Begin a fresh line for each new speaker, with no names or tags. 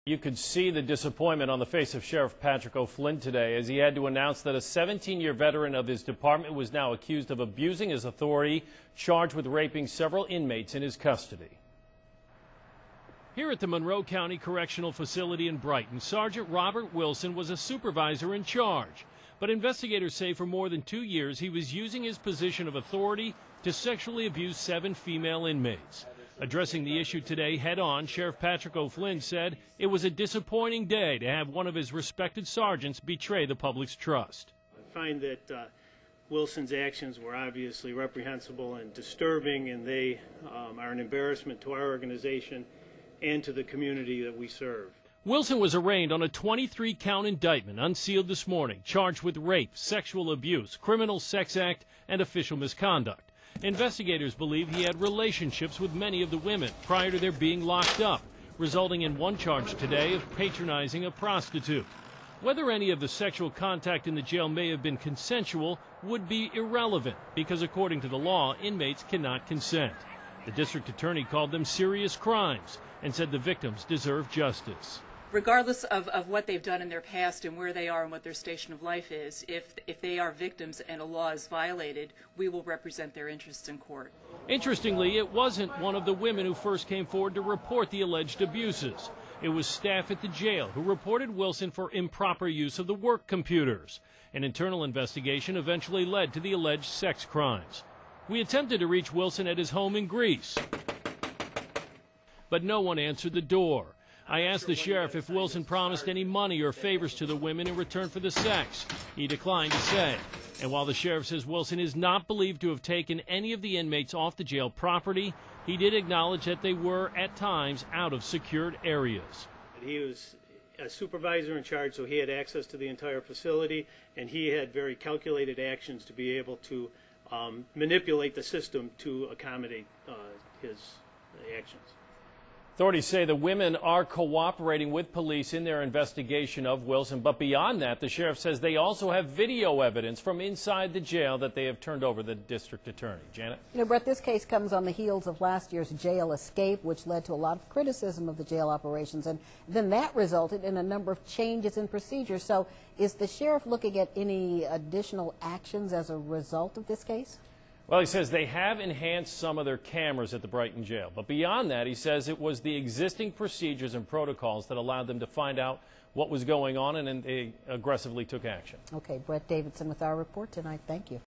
You could see the disappointment on the face of Sheriff Patrick O'Flynn today as he had to announce that a 17-year veteran of his department was now accused of abusing his authority, charged with raping several inmates in his custody. Here at the Monroe County Correctional Facility in Brighton, Sergeant Robert Wilson was a supervisor in charge. But investigators say for more than 2 years he was using his position of authority to sexually abuse 7 female inmates. Addressing the issue today head-on, Sheriff Patrick O'Flynn said it was a disappointing day to have one of his respected sergeants betray the public's trust.
I find that Wilson's actions were obviously reprehensible and disturbing, and they are an embarrassment to our organization and to the community that we serve.
Wilson was arraigned on a 23-count indictment unsealed this morning, charged with rape, sexual abuse, criminal sex act, and official misconduct. Investigators believe he had relationships with many of the women prior to their being locked up, resulting in one charge today of patronizing a prostitute. Whether any of the sexual contact in the jail may have been consensual would be irrelevant because, according to the law, inmates cannot consent. The district attorney called them serious crimes and said the victims deserve justice.
Regardless of what they've done in their past and where they are and what their station of life is, if they are victims and a law is violated, we will represent their interests in court.
Interestingly, it wasn't one of the women who first came forward to report the alleged abuses. It was staff at the jail who reported Wilson for improper use of the work computers. An internal investigation eventually led to the alleged sex crimes. We attempted to reach Wilson at his home in Greece, but no one answered the door. I asked the sheriff if Wilson promised any money or favors to the women in return for the sex. He declined to say. And while the sheriff says Wilson is not believed to have taken any of the inmates off the jail property, he did acknowledge that they were, at times, out of secured areas.
He was a supervisor in charge, so he had access to the entire facility, and he had very calculated actions to be able to manipulate the system to accommodate his actions.
Authorities say the women are cooperating with police in their investigation of Wilson, but beyond that, the sheriff says they also have video evidence from inside the jail that they have turned over to the district attorney. Janet?
You know, Brett, this case comes on the heels of last year's jail escape, which led to a lot of criticism of the jail operations, and then that resulted in a number of changes in procedures. So is the sheriff looking at any additional actions as a result of this case?
Well, he says they have enhanced some of their cameras at the Brighton jail. But beyond that, he says it was the existing procedures and protocols that allowed them to find out what was going on, and then they aggressively took action.
Okay, Brett Davidson with our report tonight. Thank you.